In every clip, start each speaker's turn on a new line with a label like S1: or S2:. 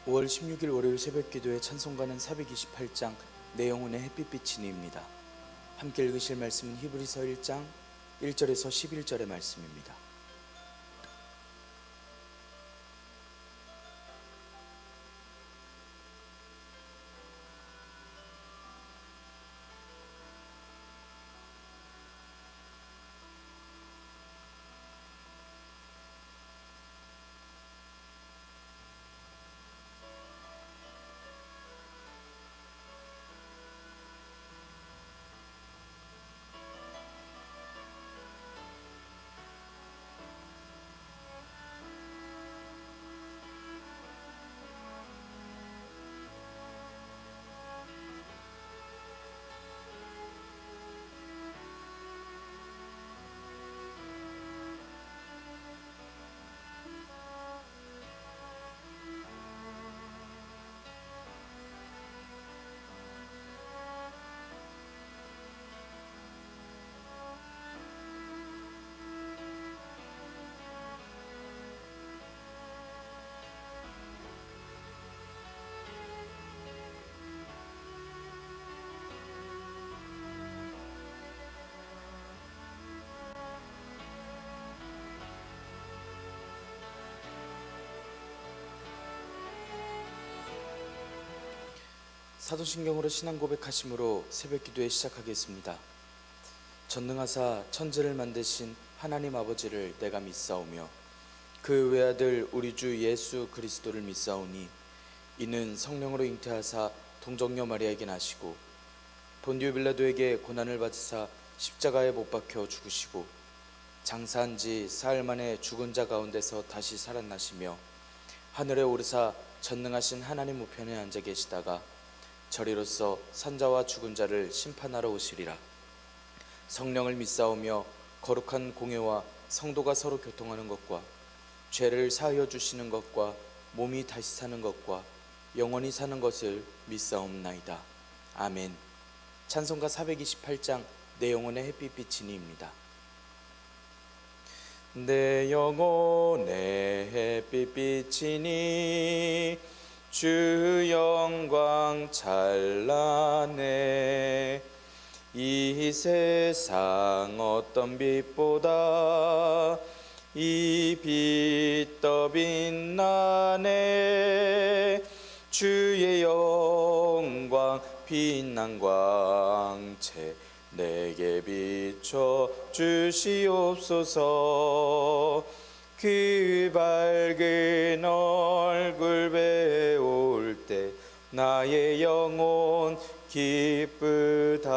S1: 5월 16일 월요일 새벽기도의 찬송가는 428장 내 영혼의 햇빛비치니입니다. 함께 읽으실 말씀은 히브리서 1장 1절에서 11절의 말씀입니다. 사도신경으로 신앙 고백하심으로 새벽기도에 시작하겠습니다. 전능하사 천지를 만드신 하나님 아버지를 내가 믿사오며 그 외아들 우리 주 예수 그리스도를 믿사오니 이는 성령으로 잉태하사 동정녀 마리아에게 나시고 본디오 빌라도에게 고난을 받으사 십자가에 못 박혀 죽으시고 장사한 지 사흘 만에 죽은 자 가운데서 다시 살아나시며 하늘에 오르사 전능하신 하나님 우편에 앉아 계시다가 저리로서 산자와 죽은 자를 심판하러 오시리라. 성령을 믿사오며 거룩한 공회와 성도가 서로 교통하는 것과 죄를 사하여 주시는 것과 몸이 다시 사는 것과 영원히 사는 것을 믿사옵나이다. 아멘. 찬송가 428장 내 영혼의 햇빛비치니입니다. 내 영혼의 햇빛비치니 주 영광 찬란해 이 세상 어떤 빛보다 이 빛 더 빛나네 주의 영광 빛난 광채 내게 비춰 주시옵소서. 그 밝은 얼굴 배울 때 나의 영혼 기쁘다.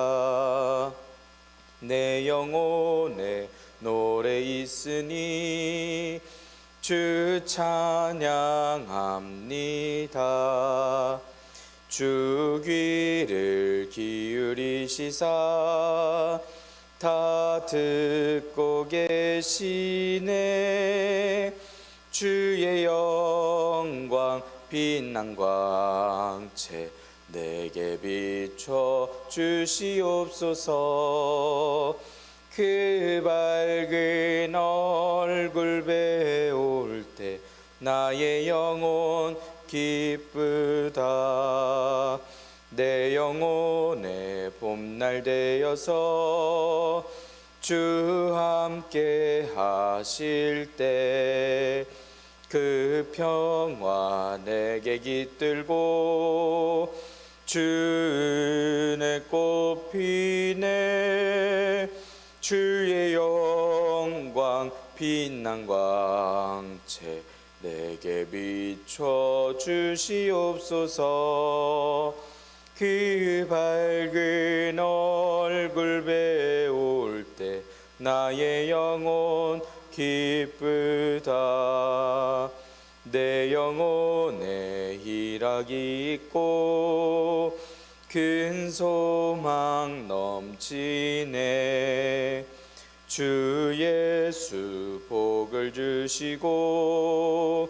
S1: 내 영혼에 노래 있으니 주 찬양합니다. 주 귀를 기울이시사 다 듣고 계시네. 주의 영광 빛난 광채 내게 비춰 주시옵소서. 그 밝은 얼굴 배울 때 나의 영혼 기쁘다. 내 영혼의 봄날 되어서 주 함께 하실 때 그 평화 내게 깃들고 주 은혜 꽃피네. 주의 영광 빛난 광채 내게 비춰 주시옵소서. 그 밝은 얼굴 배울 때 나의 영혼 기쁘다. 내 영혼에 희락이 있고 큰 소망 넘치네. 주 예수 복을 주시고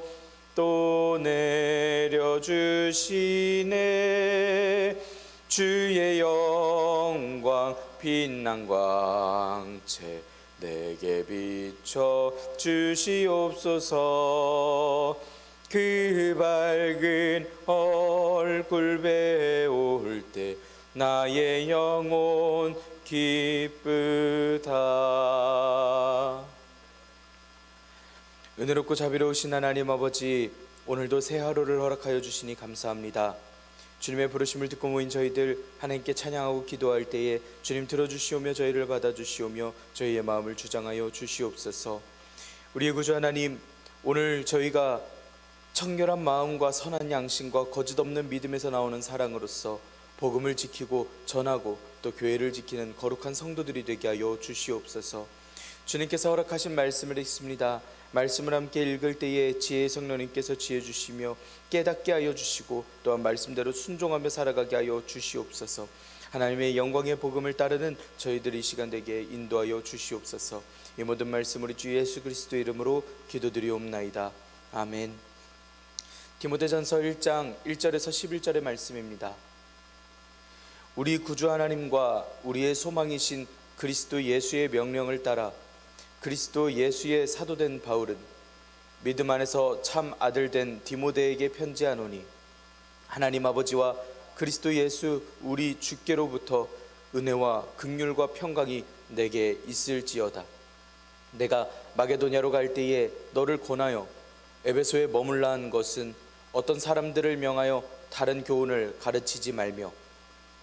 S1: 또 내려주시네. 주의 영광 빛난 광채 내게 비춰 주시옵소서. 그 밝은 얼굴 배울 때 나의 영혼 기쁘다. 은혜롭고 자비로우신 하나님 아버지, 오늘도 새 하루를 허락하여 주시니 감사합니다. 주님의 부르심을 듣고 모인 저희들 하나님께 찬양하고 기도할 때에 주님 들어주시오며 저희를 받아주시오며 저희의 마음을 주장하여 주시옵소서. 우리의 구주 하나님, 오늘 저희가 청결한 마음과 선한 양심과 거짓 없는 믿음에서 나오는 사랑으로서 복음을 지키고 전하고 또 교회를 지키는 거룩한 성도들이 되게 하여 주시옵소서. 주님께서 허락하신 말씀을 읽습니다. 말씀을 함께 읽을 때에 지혜의 성령님께서 지혜 주시며 깨닫게 하여 주시고 또한 말씀대로 순종하며 살아가게 하여 주시옵소서. 하나님의 영광의 복음을 따르는 저희들이 이 시간 되게 인도하여 주시옵소서. 이 모든 말씀 우리 주 예수 그리스도의 이름으로 기도드리옵나이다. 아멘. 디모데전서 1장 1절에서 11절의 말씀입니다. 우리 구주 하나님과 우리의 소망이신 그리스도 예수의 명령을 따라 그리스도 예수의 사도된 바울은 믿음 안에서 참 아들된 디모데에게 편지하노니, 하나님 아버지와 그리스도 예수 우리 주께로부터 은혜와 긍휼과 평강이 내게 있을지어다. 내가 마게도냐로 갈 때에 너를 권하여 에베소에 머물라 한 것은 어떤 사람들을 명하여 다른 교훈을 가르치지 말며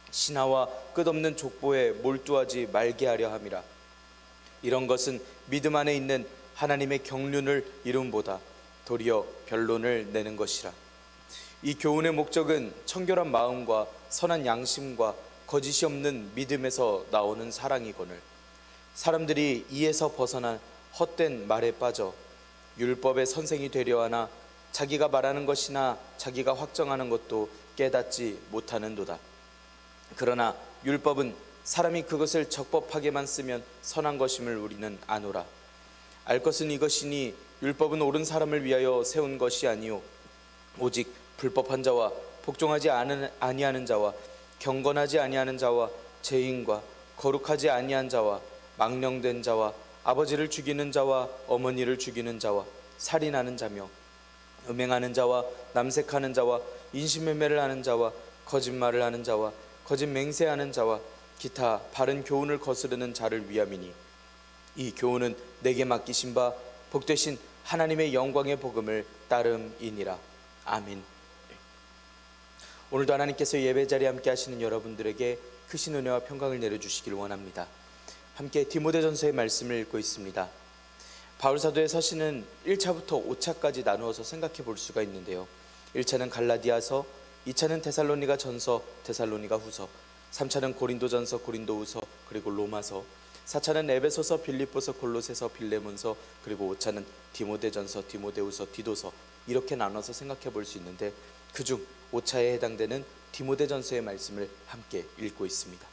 S1: 신하와 끝없는 족보에 몰두하지 말게 하려 함이라. 이런 것은 믿음 안에 있는 하나님의 경륜을 이룸보다 도리어 변론을 내는 것이라. 이 교훈의 목적은 청결한 마음과 선한 양심과 거짓이 없는 믿음에서 나오는 사랑이거늘 사람들이 이에서 벗어난 헛된 말에 빠져 율법의 선생이 되려 하나 자기가 말하는 것이나 자기가 확정하는 것도 깨닫지 못하는도다. 그러나 율법은 사람이 그것을 적법하게만 쓰면 선한 것임을 우리는 아노라. 알 것은 이것이니 율법은 옳은 사람을 위하여 세운 것이 아니요 오직 불법한 자와 복종하지 아니하는 자와 경건하지 아니하는 자와 죄인과 거룩하지 아니한 자와 망령된 자와 아버지를 죽이는 자와 어머니를 죽이는 자와 살인하는 자며 음행하는 자와 남색하는 자와 인신매매를 하는 자와 거짓말을 하는 자와 거짓 맹세하는 자와 기타 바른 교훈을 거스르는 자를 위함이니 이 교훈은 내게 맡기신 바 복되신 하나님의 영광의 복음을 따름이니라. 아멘. 오늘도 하나님께서 예배 자리에 함께 하시는 여러분들에게 크신 은혜와 평강을 내려주시길 원합니다. 함께 디모데전서의 말씀을 읽고 있습니다. 바울 사도의 서신은 1차부터 5차까지 나누어서 생각해 볼 수가 있는데요. 1차는 갈라디아서, 2차는 데살로니가 전서, 데살로니가 후서, 3차는 고린도전서, 고린도후서, 그리고 로마서, 4차는 에베소서, 빌립보서, 골로새서, 빌레몬서, 그리고 5차는 디모데전서, 디모데후서, 디도서, 이렇게 나눠서 생각해 볼 수 있는데 그중 5차에 해당되는 디모데전서의 말씀을 함께 읽고 있습니다.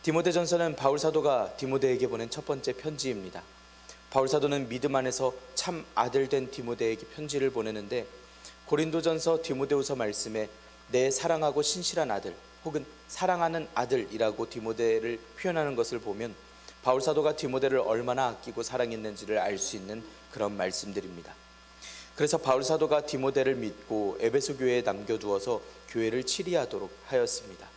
S1: 디모데전서는 바울 사도가 디모데에게 보낸 첫 번째 편지입니다. 바울 사도는 믿음 안에서 참 아들된 디모데에게 편지를 보내는데 고린도전서, 디모데후서 말씀에 내 사랑하고 신실한 아들 혹은 사랑하는 아들이라고 디모데를 표현하는 것을 보면 바울 사도가 디모데를 얼마나 아끼고 사랑했는지를 알 수 있는 그런 말씀들입니다. 그래서 바울 사도가 디모데를 믿고 에베소 교회에 남겨두어서 교회를 치리하도록 하였습니다.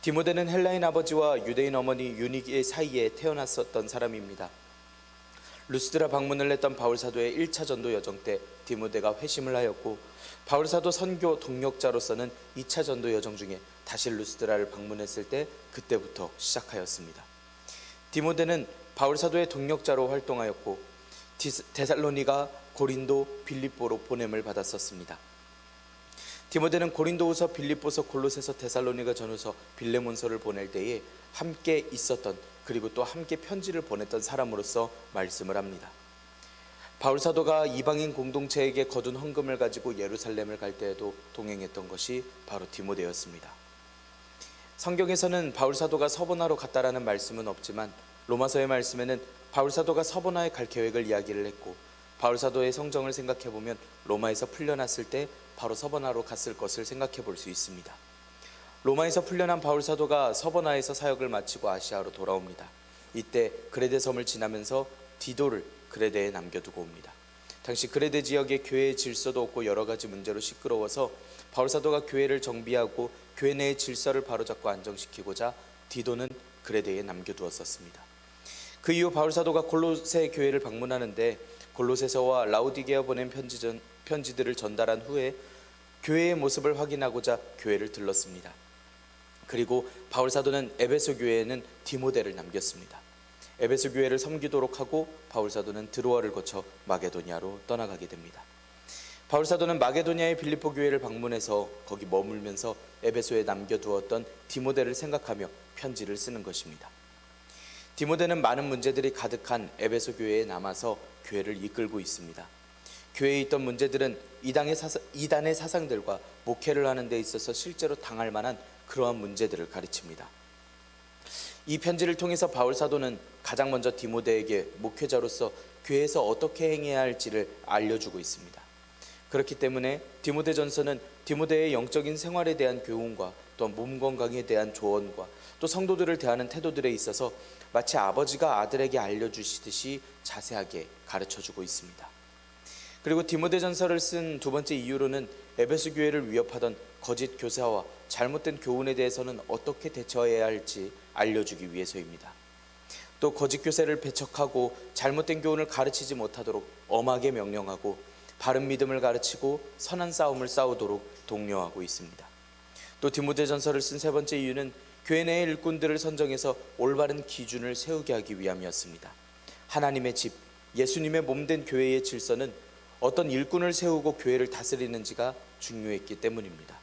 S1: 디모데는 헬라인 아버지와 유대인 어머니 유니기의 사이에 태어났었던 사람입니다. 루스드라 방문을 했던 바울 사도의 1차 전도 여정 때 디모데가 회심을 하였고 바울 사도 선교 동력자로서는 2차 전도 여정 중에 다시 루스드라를 방문했을 때 그때부터 시작하였습니다. 디모데는 바울 사도의 동력자로 활동하였고 데살로니가, 고린도, 빌립보로 보냄을 받았었습니다. 디모데는 고린도후서, 빌립보서, 골로새서, 데살로니가 전후서, 빌레몬서를 보낼 때에 함께 있었던 그리고 또 함께 편지를 보냈던 사람으로서 말씀을 합니다. 바울 사도가 이방인 공동체에게 거둔 헌금을 가지고 예루살렘을 갈 때에도 동행했던 것이 바로 디모데였습니다. 성경에서는 바울 사도가 서보나로 갔다라는 말씀은 없지만 로마서의 말씀에는 바울 사도가 서보나에 갈 계획을 이야기를 했고 바울 사도의 성정을 생각해 보면 로마에서 풀려났을 때 바로 서보나로 갔을 것을 생각해 볼 수 있습니다. 로마에서 풀려난 바울 사도가 서보나에서 사역을 마치고 아시아로 돌아옵니다. 이때 그레데 섬을 지나면서 디도를 그레데에 남겨두고 옵니다. 당시 그레데 지역의 교회의 질서도 없고 여러 가지 문제로 시끄러워서 바울 사도가 교회를 정비하고 교회 내의 질서를 바로잡고 안정시키고자 디도는 그레데에 남겨두었었습니다. 그 이후 바울 사도가 골로새 교회를 방문하는데 골로새서와 라우디게아 보낸 편지들을 전달한 후에 교회의 모습을 확인하고자 교회를 들렀습니다. 그리고 바울 사도는 에베소 교회에는 디모데를 남겼습니다. 에베소 교회를 섬기도록 하고 바울 사도는 드로아를 거쳐 마게도니아로 떠나가게 됩니다. 바울 사도는 마게도니아의 빌립보 교회를 방문해서 거기 머물면서 에베소에 남겨두었던 디모데를 생각하며 편지를 쓰는 것입니다. 디모데는 많은 문제들이 가득한 에베소 교회에 남아서 교회를 이끌고 있습니다. 교회에 있던 문제들은 이단의 사상들과 목회를 하는 데 있어서 실제로 당할 만한 그러한 문제들을 가르칩니다. 이 편지를 통해서 바울 사도는 가장 먼저 디모데에게 목회자로서 교회에서 어떻게 행해야 할지를 알려주고 있습니다. 그렇기 때문에 디모데전서는 디모데의 영적인 생활에 대한 교훈과 또 몸 건강에 대한 조언과 또 성도들을 대하는 태도들에 있어서 마치 아버지가 아들에게 알려주시듯이 자세하게 가르쳐주고 있습니다. 그리고 디모데전서를 쓴 두 번째 이유로는 에베소 교회를 위협하던 거짓 교사와 잘못된 교훈에 대해서는 어떻게 대처해야 할지 알려주기 위해서입니다. 또 거짓 교사를 배척하고 잘못된 교훈을 가르치지 못하도록 엄하게 명령하고 바른 믿음을 가르치고 선한 싸움을 싸우도록 독려하고 있습니다. 또 디모데전서를 쓴 세 번째 이유는 교회 내의 일꾼들을 선정해서 올바른 기준을 세우게 하기 위함이었습니다. 하나님의 집, 예수님의 몸된 교회의 질서는 어떤 일꾼을 세우고 교회를 다스리는지가 중요했기 때문입니다.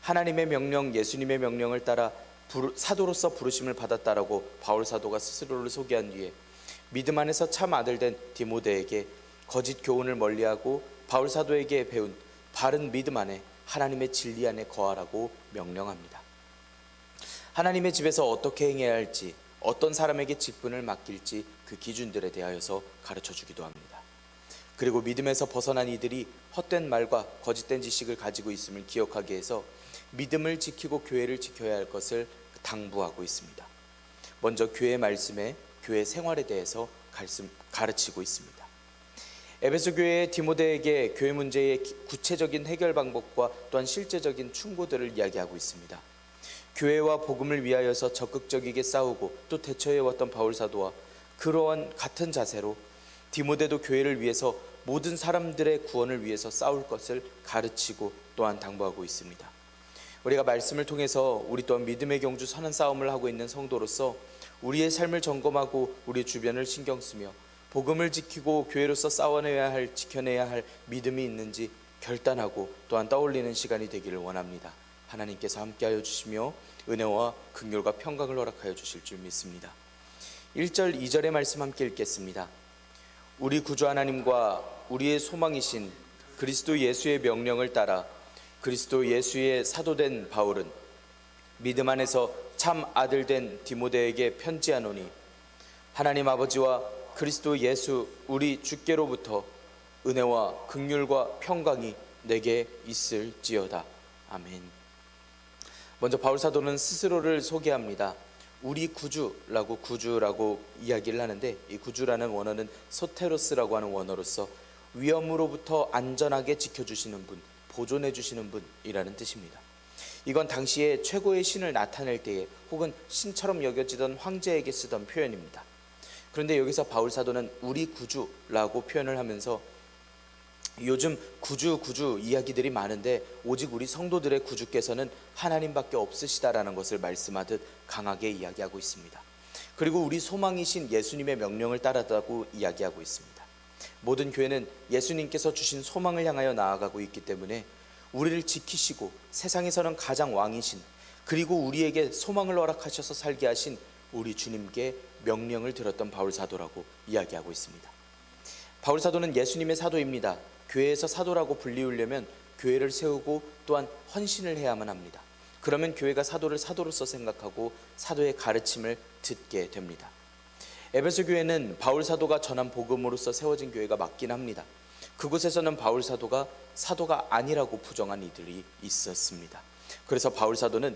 S1: 하나님의 명령, 예수님의 명령을 따라 사도로서 부르심을 받았다라고 바울 사도가 스스로를 소개한 뒤에 믿음 안에서 참 아들된 디모데에게 거짓 교훈을 멀리하고 바울 사도에게 배운 바른 믿음 안에 하나님의 진리 안에 거하라고 명령합니다. 하나님의 집에서 어떻게 행해야 할지, 어떤 사람에게 직분을 맡길지 그 기준들에 대하여서 가르쳐주기도 합니다. 그리고 믿음에서 벗어난 이들이 헛된 말과 거짓된 지식을 가지고 있음을 기억하게 해서 믿음을 지키고 교회를 지켜야 할 것을 당부하고 있습니다. 먼저 교회 말씀에, 교회 생활에 대해서 가르치고 있습니다. 에베소 교회의 디모데에게 교회 문제의 구체적인 해결 방법과 또한 실제적인 충고들을 이야기하고 있습니다. 교회와 복음을 위하여서 적극적이게 싸우고 또 대처해왔던 바울 사도와 그러한 같은 자세로 디모데도 교회를 위해서 모든 사람들의 구원을 위해서 싸울 것을 가르치고 또한 당부하고 있습니다. 우리가 말씀을 통해서 우리 또한 믿음의 경주 선한 싸움을 하고 있는 성도로서 우리의 삶을 점검하고 우리 주변을 신경 쓰며 복음을 지키고 교회로서 싸워내야 할, 지켜내야 할 믿음이 있는지 결단하고 또한 떠올리는 시간이 되기를 원합니다. 하나님께서 함께하여 주시며 은혜와 긍휼과 평강을 허락하여 주실 줄 믿습니다. 1절 2절의 말씀 함께 읽겠습니다. 우리 구주 하나님과 우리의 소망이신 그리스도 예수의 명령을 따라 그리스도 예수의 사도된 바울은 믿음 안에서 참 아들된 디모데에게 편지하노니 하나님 아버지와 그리스도 예수 우리 주께로부터 은혜와 긍휼과 평강이 내게 있을지어다. 아멘. 먼저 바울 사도는 스스로를 소개합니다. 우리 구주라고 이야기를 하는데, 이 구주라는 원어는 소테로스라고 하는 원어로서 위험으로부터 안전하게 지켜주시는 분, 보존해 주시는 분이라는 뜻입니다. 이건 당시에 최고의 신을 나타낼 때에 혹은 신처럼 여겨지던 황제에게 쓰던 표현입니다. 그런데 여기서 바울 사도는 우리 구주라고 표현을 하면서 요즘 구주 이야기들이 많은데 오직 우리 성도들의 구주께서는 하나님밖에 없으시다라는 것을 말씀하듯 강하게 이야기하고 있습니다. 그리고 우리 소망이신 예수님의 명령을 따르다고 이야기하고 있습니다. 모든 교회는 예수님께서 주신 소망을 향하여 나아가고 있기 때문에 우리를 지키시고 세상에서는 가장 왕이신, 그리고 우리에게 소망을 허락하셔서 살게 하신 우리 주님께 명령을 들었던 바울 사도라고 이야기하고 있습니다. 바울 사도는 예수님의 사도입니다. 교회에서 사도라고 불리우려면 교회를 세우고 또한 헌신을 해야만 합니다. 그러면 교회가 사도를 사도로서 생각하고 사도의 가르침을 듣게 됩니다. 에베소 교회는 바울 사도가 전한 복음으로서 세워진 교회가 맞긴 합니다. 그곳에서는 바울 사도가 아니라고 부정한 이들이 있었습니다. 그래서 바울 사도가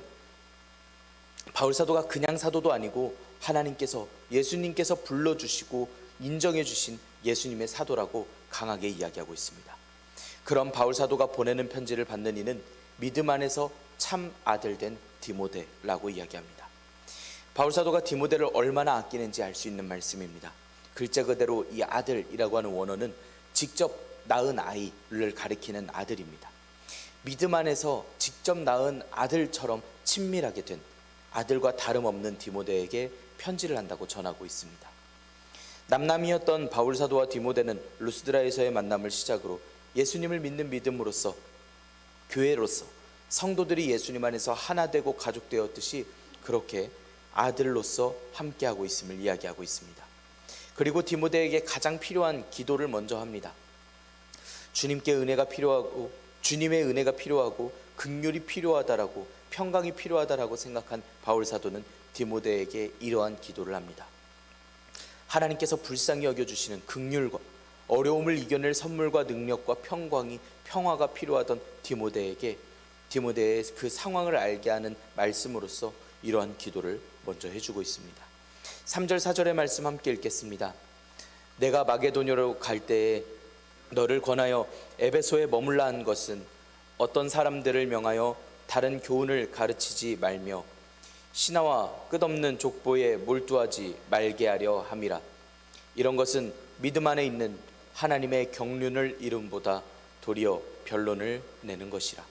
S1: 그냥 사도도 아니고 하나님께서, 예수님께서 불러주시고 인정해 주신 예수님의 사도라고 강하게 이야기하고 있습니다. 그런 바울 사도가 보내는 편지를 받는 이는 믿음 안에서 참 아들 된 디모데라고 이야기합니다. 바울 사도가 디모데를 얼마나 아끼는지 알 수 있는 말씀입니다. 글자 그대로 이 아들이라고 하는 원어는 직접 낳은 아이를 가리키는 아들입니다. 믿음 안에서 직접 낳은 아들처럼 친밀하게 된 아들과 다름없는 디모데에게 편지를 한다고 전하고 있습니다. 남남이었던 바울 사도와 디모데는 루스드라에서의 만남을 시작으로 예수님을 믿는 믿음으로써 교회로서 성도들이 예수님 안에서 하나 되고 가족 되었듯이 그렇게 아들로서 함께하고 있음을 이야기하고 있습니다. 그리고 디모데에게 가장 필요한 기도를 먼저 합니다. 주님의 은혜가 필요하고 긍휼이 필요하다라고 평강이 필요하다라고 생각한 바울 사도는 디모데에게 이러한 기도를 합니다. 하나님께서 불쌍히 여겨주시는 긍휼과 어려움을 이겨낼 선물과 능력과 평화가 필요하던 디모데에게 디모데의 그 상황을 알게 하는 말씀으로써 이러한 기도를 먼저 해주고 있습니다. 3절 4절의 말씀 함께 읽겠습니다. 내가 마게도냐로 갈 때에 너를 권하여 에베소에 머물라 한 것은 어떤 사람들을 명하여 다른 교훈을 가르치지 말며 신하와 끝없는 족보에 몰두하지 말게 하려 함이라. 이런 것은 믿음 안에 있는 하나님의 경륜을 이름보다 도리어 변론을 내는 것이라.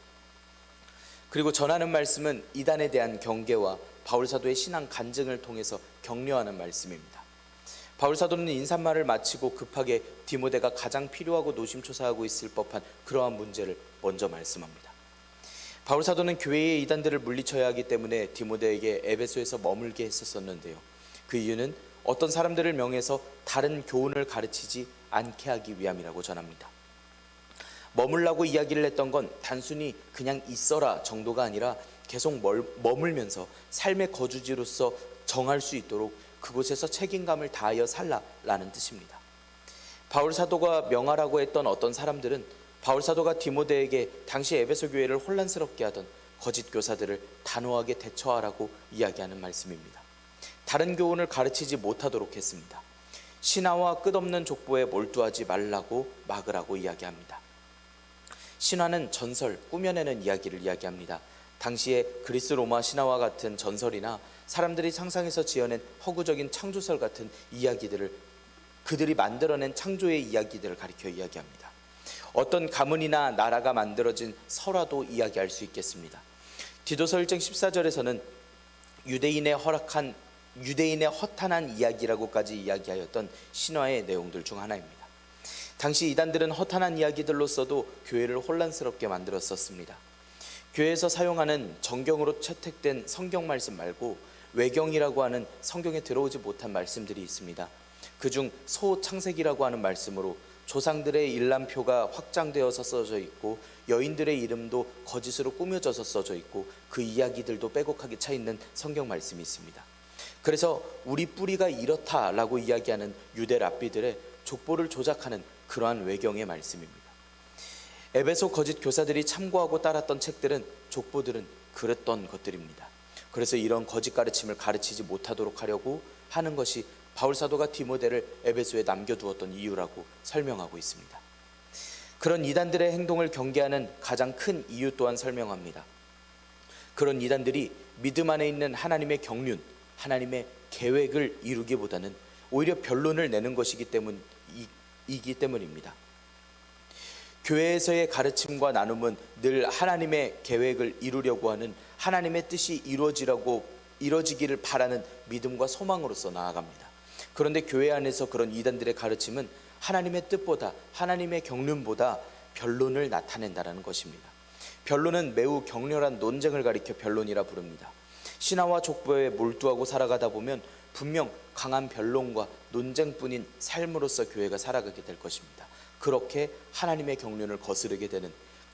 S1: 그리고 전하는 말씀은 이단에 대한 경계와 바울 사도의 신앙 간증을 통해서 격려하는 말씀입니다. 바울 사도는 인사말을 마치고 급하게 디모데가 가장 필요하고 노심초사하고 있을 법한 그러한 문제를 먼저 말씀합니다. 바울 사도는 교회의 이단들을 물리쳐야 하기 때문에 디모데에게 에베소에서 머물게 했었는데요. 그 이유는 어떤 사람들을 명해서 다른 교훈을 가르치지 않게 하기 위함이라고 전합니다. 머물라고 이야기를 했던 건 단순히 그냥 있어라 정도가 아니라 계속 머물면서 삶의 거주지로서 정할 수 있도록 그곳에서 책임감을 다하여 살라라는 뜻입니다. 바울 사도가 명하라고 했던 어떤 사람들은 바울 사도가 디모데에게 당시 에베소 교회를 혼란스럽게 하던 거짓 교사들을 단호하게 대처하라고 이야기하는 말씀입니다. 다른 교훈을 가르치지 못하도록 했습니다. 신화와 끝없는 족보에 몰두하지 말라고 막으라고 이야기합니다. 신화는 전설, 꾸며내는 이야기를 이야기합니다. 당시에 그리스 로마 신화와 같은 전설이나 사람들이 상상해서 지어낸 허구적인 창조설 같은 이야기들을 그들이 만들어낸 창조의 이야기들을 가리켜 이야기합니다. 어떤 가문이나 나라가 만들어진 설화도 이야기할 수 있겠습니다. 디도서 1장 14절에서는 유대인의 허탄한 이야기라고까지 이야기하였던 신화의 내용들 중 하나입니다. 당시 이단들은 허탄한 이야기들로서도 교회를 혼란스럽게 만들었었습니다. 교회에서 사용하는 정경으로 채택된 성경 말씀 말고 외경이라고 하는 성경에 들어오지 못한 말씀들이 있습니다. 그중 소창세기라고 하는 말씀으로 조상들의 일람표가 확장되어서 써져 있고 여인들의 이름도 거짓으로 꾸며져서 써져 있고 그 이야기들도 빼곡하게 차 있는 성경 말씀이 있습니다. 그래서 우리 뿌리가 이렇다라고 이야기하는 유대 랍비들의 족보를 조작하는 그러한 외경의 말씀입니다. 에베소 거짓 교사들이 참고하고 따랐던 책들은 족보들은 그랬던 것들입니다. 그래서 이런 거짓 가르침을 가르치지 못하도록 하려고 하는 것이 바울 사도가 디모데를 에베소에 남겨두었던 이유라고 설명하고 있습니다. 그런 이단들의 행동을 경계하는 가장 큰 이유 또한 설명합니다. 그런 이단들이 믿음 안에 있는 하나님의 경륜, 하나님의 계획을 이루기보다는 오히려 변론을 내는 것이기 때문입니다. 교회에서의 가르침과 나눔은 늘 하나님의 계획을 이루려고 하는 하나님의 뜻이 이루어지기를 바라는 믿음과 소망으로서 나아갑니다. 그런데 교회 안에서 그런 이단들의 가르침은 하나님의 뜻보다 하나님의 경륜보다 변론을 나타낸다는 것입니다. 변론은 매우 격렬한 논쟁을 가리켜 변론이라 부릅니다. 신화와 족보에 몰두하고 살아가다 보면 분명 강한 변론과 논쟁뿐인 삶으로서 교회가 살아가게 될 것입니다. 그렇게 하나님의 경륜을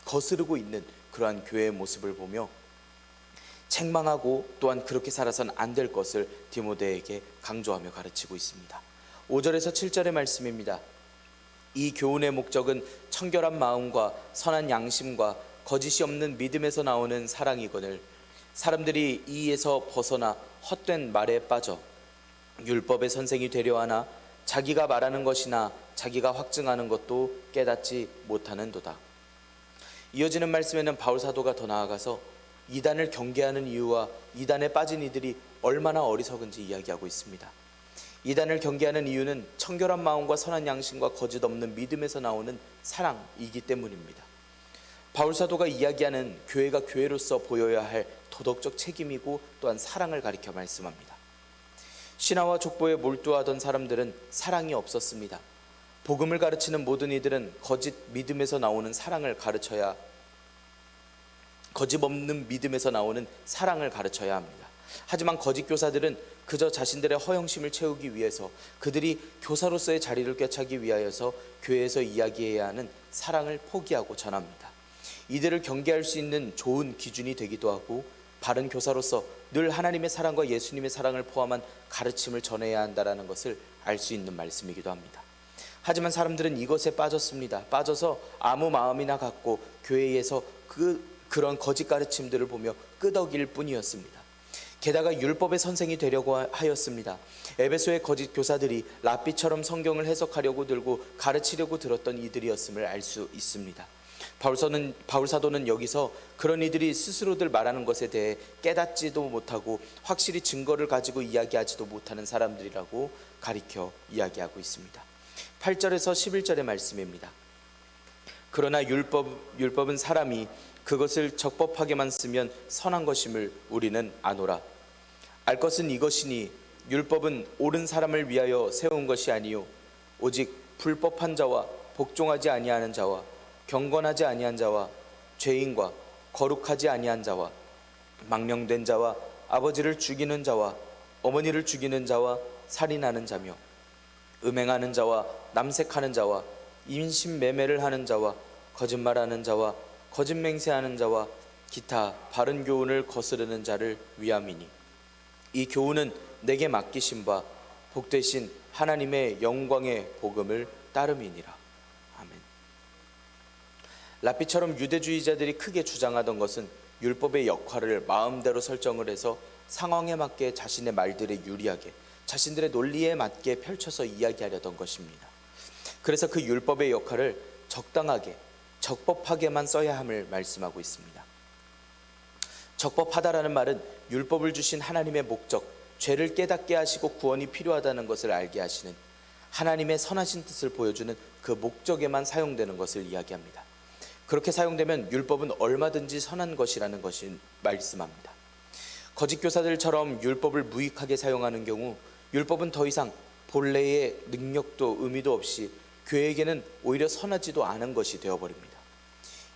S1: 거스르고 있는 그러한 교회의 모습을 보며 책망하고 또한 그렇게 살아서는 안 될 것을 디모데에게 강조하며 가르치고 있습니다. 5절에서 7절의 말씀입니다. 이 교훈의 목적은 청결한 마음과 선한 양심과 거짓이 없는 믿음에서 나오는 사랑이거늘 사람들이 이에서 벗어나 헛된 말에 빠져 율법의 선생이 되려 하나 자기가 말하는 것이나 자기가 확증하는 것도 깨닫지 못하는도다. 이어지는 말씀에는 바울 사도가 더 나아가서 이단을 경계하는 이유와 이단에 빠진 이들이 얼마나 어리석은지 이야기하고 있습니다. 이단을 경계하는 이유는 청결한 마음과 선한 양심과 거짓 없는 믿음에서 나오는 사랑이기 때문입니다. 바울 사도가 이야기하는 교회가 교회로서 보여야 할 도덕적 책임이고 또한 사랑을 가리켜 말씀합니다. 신화와 족보에 몰두하던 사람들은 사랑이 없었습니다. 복음을 가르치는 모든 이들은 거짓 믿음에서 나오는 사랑을 가르쳐야, 거짓 없는 믿음에서 나오는 사랑을 가르쳐야 합니다. 하지만 거짓 교사들은 그저 자신들의 허영심을 채우기 위해서, 그들이 교사로서의 자리를 꿰차기 위하여서 교회에서 이야기해야 하는 사랑을 포기하고 전합니다. 이들을 경계할 수 있는 좋은 기준이 되기도 하고, 바른 교사로서 늘 하나님의 사랑과 예수님의 사랑을 포함한 가르침을 전해야 한다는 것을 알 수 있는 말씀이기도 합니다. 하지만 사람들은 이것에 빠졌습니다. 빠져서 아무 마음이나 갖고 교회에서 그런 거짓 가르침들을 보며 끄덕일 뿐이었습니다. 게다가 율법의 선생이 되려고 하였습니다. 에베소의 거짓 교사들이 랍비처럼 성경을 해석하려고 들고 가르치려고 들었던 이들이었음을 알 수 있습니다. 바울 사도는 여기서 그런 이들이 스스로들 말하는 것에 대해 깨닫지도 못하고 확실히 증거를 가지고 이야기하지도 못하는 사람들이라고 가리켜 이야기하고 있습니다. 8절에서 11절의 말씀입니다. 그러나 율법은 사람이 그것을 적법하게만 쓰면 선한 것임을 우리는 아노라. 알 것은 이것이니 율법은 옳은 사람을 위하여 세운 것이 아니요 오직 불법한 자와 복종하지 아니하는 자와 경건하지 아니한 자와 죄인과 거룩하지 아니한 자와 망령된 자와 아버지를 죽이는 자와 어머니를 죽이는 자와 살인하는 자며 음행하는 자와 남색하는 자와 임신매매를 하는 자와 거짓말하는 자와 거짓맹세하는 자와 기타 바른 교훈을 거스르는 자를 위함이니 이 교훈은 내게 맡기신 바 복되신 하나님의 영광의 복음을 따름이니라. 아멘. 랍비처럼 유대주의자들이 크게 주장하던 것은 율법의 역할을 마음대로 설정을 해서 상황에 맞게 자신의 말들에 유리하게, 자신들의 논리에 맞게 펼쳐서 이야기하려던 것입니다. 그래서 그 율법의 역할을 적당하게, 적법하게만 써야 함을 말씀하고 있습니다. 적법하다라는 말은 율법을 주신 하나님의 목적, 죄를 깨닫게 하시고 구원이 필요하다는 것을 알게 하시는 하나님의 선하신 뜻을 보여주는 그 목적에만 사용되는 것을 이야기합니다. 그렇게 사용되면 율법은 얼마든지 선한 것이라는 것을 말씀합니다. 거짓 교사들처럼 율법을 무익하게 사용하는 경우 율법은 더 이상 본래의 능력도 의미도 없이 교회에게는 오히려 선하지도 않은 것이 되어버립니다.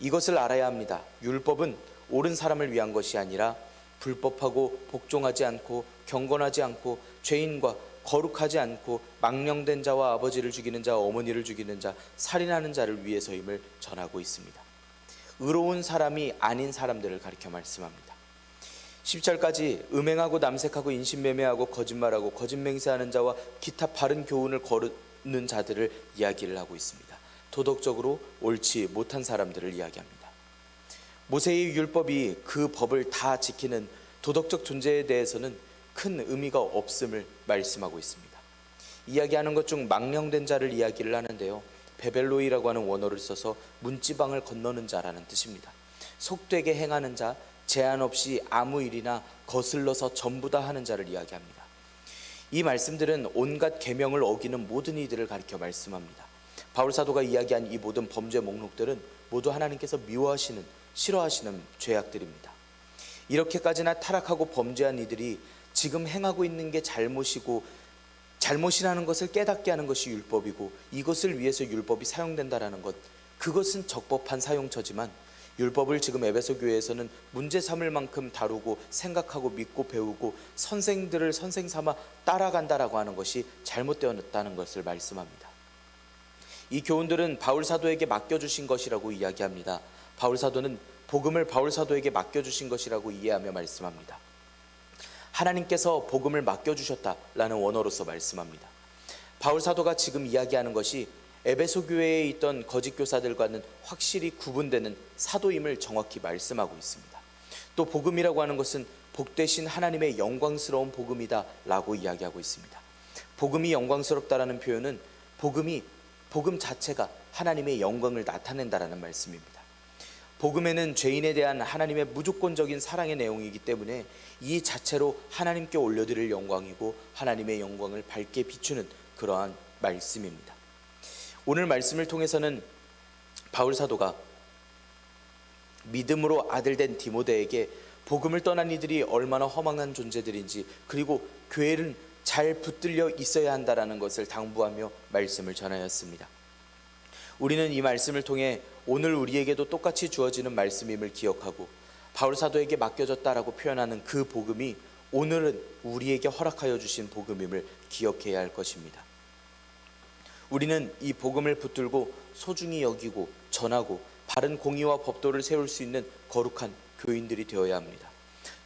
S1: 이것을 알아야 합니다. 율법은 옳은 사람을 위한 것이 아니라 불법하고 복종하지 않고 경건하지 않고 죄인과 거룩하지 않고 망령된 자와 아버지를 죽이는 자, 어머니를 죽이는 자, 살인하는 자를 위해서임을 전하고 있습니다. 의로운 사람이 아닌 사람들을 가리켜 말씀합니다. 10절까지 음행하고 남색하고 인신매매하고 거짓말하고 거짓맹세하는 자와 기타 바른 교훈을 거르는 자들을 이야기를 하고 있습니다. 도덕적으로 옳지 못한 사람들을 이야기합니다. 모세의 율법이 그 법을 다 지키는 도덕적 존재에 대해서는 큰 의미가 없음을 말씀하고 있습니다. 이야기하는 것 중 망령된 자를 이야기를 하는데요, 베벨로이라고 하는 원어를 써서 문지방을 건너는 자라는 뜻입니다. 속되게 행하는 자, 제한 없이 아무 일이나 거슬러서 전부 다 하는 자를 이야기합니다. 이 말씀들은 온갖 계명을 어기는 모든 이들을 가리켜 말씀합니다. 바울 사도가 이야기한 이 모든 범죄 목록들은 모두 하나님께서 미워하시는, 싫어하시는 죄악들입니다. 이렇게까지나 타락하고 범죄한 이들이 지금 행하고 있는 게 잘못이고 잘못이라는 것을 깨닫게 하는 것이 율법이고 이것을 위해서 율법이 사용된다라는 것, 그것은 적법한 사용처지만 율법을 지금 에베소 교회에서는 문제 삼을 만큼 다루고 생각하고 믿고 배우고 선생들을 선생 삼아 따라간다라고 하는 것이 잘못되었다는 것을 말씀합니다. 이 교훈들은 바울 사도에게 맡겨주신 것이라고 이야기합니다. 바울 사도는 복음을 바울 사도에게 맡겨주신 것이라고 이해하며 말씀합니다. 하나님께서 복음을 맡겨주셨다라는 원어로서 말씀합니다. 바울 사도가 지금 이야기하는 것이 에베소 교회에 있던 거짓 교사들과는 확실히 구분되는 사도임을 정확히 말씀하고 있습니다. 또 복음이라고 하는 것은 복되신 하나님의 영광스러운 복음이다 라고 이야기하고 있습니다. 복음이 영광스럽다라는 표현은 복음 자체가 하나님의 영광을 나타낸다라는 말씀입니다. 복음에는 죄인에 대한 하나님의 무조건적인 사랑의 내용이기 때문에 이 자체로 하나님께 올려드릴 영광이고 하나님의 영광을 밝게 비추는 그러한 말씀입니다. 오늘 말씀을 통해서는 바울 사도가 믿음으로 아들된 디모데에게 복음을 떠난 이들이 얼마나 허망한 존재들인지, 그리고 교회는 잘 붙들려 있어야 한다라는 것을 당부하며 말씀을 전하였습니다. 우리는 이 말씀을 통해 오늘 우리에게도 똑같이 주어지는 말씀임을 기억하고, 바울 사도에게 맡겨졌다라고 표현하는 그 복음이 오늘은 우리에게 허락하여 주신 복음임을 기억해야 할 것입니다. 우리는 이 복음을 붙들고 소중히 여기고 전하고 바른 공의와 법도를 세울 수 있는 거룩한 교인들이 되어야 합니다.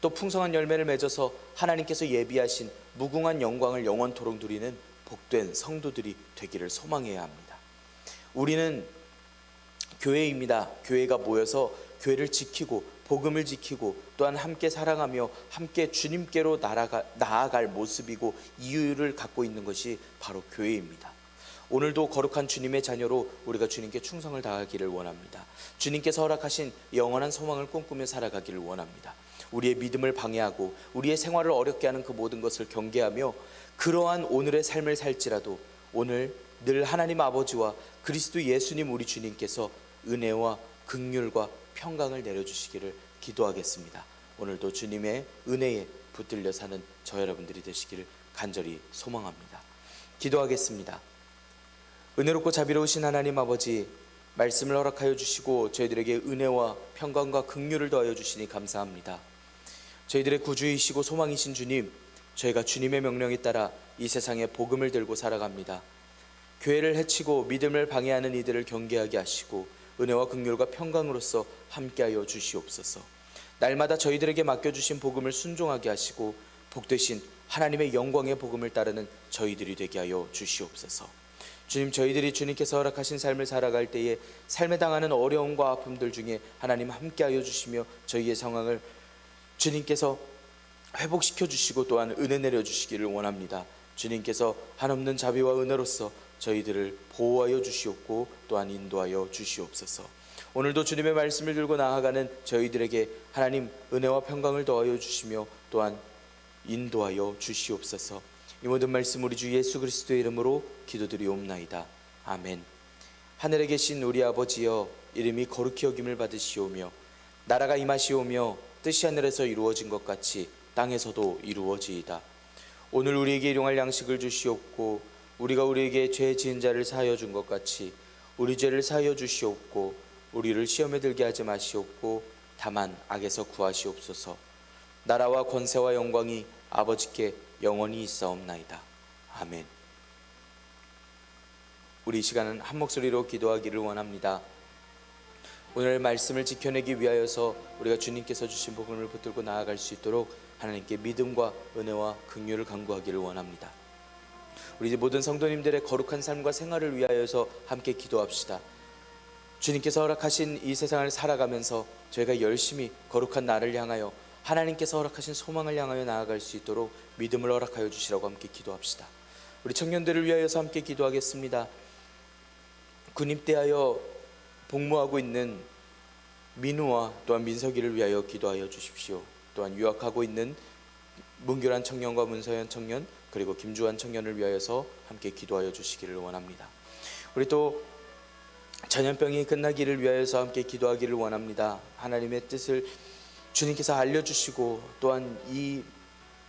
S1: 또 풍성한 열매를 맺어서 하나님께서 예비하신 무궁한 영광을 영원토록 누리는 복된 성도들이 되기를 소망해야 합니다. 우리는 교회입니다. 교회가 모여서 교회를 지키고 복음을 지키고 또한 함께 사랑하며 함께 주님께로 나아갈 모습이고 이유를 갖고 있는 것이 바로 교회입니다. 오늘도 거룩한 주님의 자녀로 우리가 주님께 충성을 다하기를 원합니다. 주님께서 허락하신 영원한 소망을 꿈꾸며 살아가기를 원합니다. 우리의 믿음을 방해하고 우리의 생활을 어렵게 하는 그 모든 것을 경계하며 그러한 오늘의 삶을 살지라도 오늘 늘 하나님 아버지와 그리스도 예수님 우리 주님께서 은혜와 긍휼과 평강을 내려주시기를 기도하겠습니다. 오늘도 주님의 은혜에 붙들려 사는 저 여러분들이 되시기를 간절히 소망합니다. 기도하겠습니다. 은혜롭고 자비로우신 하나님 아버지, 말씀을 허락하여 주시고 저희들에게 은혜와 평강과 긍휼을 더하여 주시니 감사합니다. 저희들의 구주이시고 소망이신 주님, 저희가 주님의 명령에 따라 이 세상에 복음을 들고 살아갑니다. 교회를 해치고 믿음을 방해하는 이들을 경계하게 하시고 은혜와 긍휼과 평강으로서 함께하여 주시옵소서. 날마다 저희들에게 맡겨주신 복음을 순종하게 하시고 복되신 하나님의 영광의 복음을 따르는 저희들이 되게 하여 주시옵소서. 주님, 저희들이 주님께서 허락하신 삶을 살아갈 때에 삶에 당하는 어려움과 아픔들 중에 하나님 함께하여 주시며 저희의 상황을 주님께서 회복시켜 주시고 또한 은혜 내려주시기를 원합니다. 주님께서 한없는 자비와 은혜로서 저희들을 보호하여 주시옵고 또한 인도하여 주시옵소서. 오늘도 주님의 말씀을 들고 나아가는 저희들에게 하나님 은혜와 평강을 더하여 주시며 또한 인도하여 주시옵소서. 이 모든 말씀 우리 주 예수 그리스도의 이름으로 기도드리옵나이다. 아멘. 하늘에 계신 우리 아버지여, 이름이 거룩히 여김을 받으시오며 나라가 임하시오며 뜻이 하늘에서 이루어진 것 같이 땅에서도 이루어지이다. 오늘 우리에게 일용할 양식을 주시옵고 우리가 우리에게 죄 지은 자를 사하여 준 것 같이 우리 죄를 사하여 주시옵고 우리를 시험에 들게 하지 마시옵고 다만 악에서 구하시옵소서. 나라와 권세와 영광이 아버지께 영원히 있사옵나이다. 아멘. 우리 이 시간은 한 목소리로 기도하기를 원합니다. 오늘 말씀을 지켜내기 위하여서 우리가 주님께서 주신 복음을 붙들고 나아갈 수 있도록 하나님께 믿음과 은혜와 긍휼을 간구하기를 원합니다. 우리 모든 성도님들의 거룩한 삶과 생활을 위하여서 함께 기도합시다. 주님께서 허락하신 이 세상을 살아가면서 저희가 열심히 거룩한 나를 향하여 하나님께서 허락하신 소망을 향하여 나아갈 수 있도록 믿음을 허락하여 주시라고 함께 기도합시다. 우리 청년들을 위하여서 함께 기도하겠습니다. 군입대하여 복무하고 있는 민우와 또한 민석이를 위하여 기도하여 주십시오. 또한 유학하고 있는 문규란 청년과 문서현 청년 그리고 김주환 청년을 위하여서 함께 기도하여 주시기를 원합니다. 우리 또 전염병이 끝나기를 위하여서 함께 기도하기를 원합니다. 하나님의 뜻을 주님께서 알려주시고 또한 이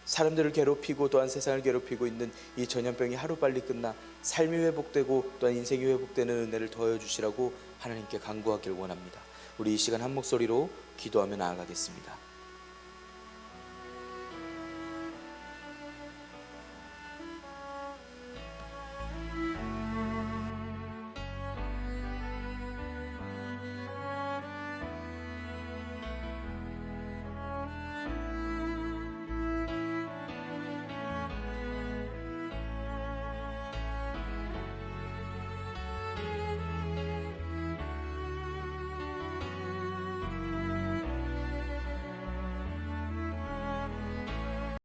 S1: 사람들을 괴롭히고 또한 세상을 괴롭히고 있는 이 전염병이 하루빨리 끝나 삶이 회복되고 또한 인생이 회복되는 은혜를 더하여 주시라고 하나님께 간구하기를 원합니다. 우리 이 시간 한 목소리로 기도하며 나아가겠습니다.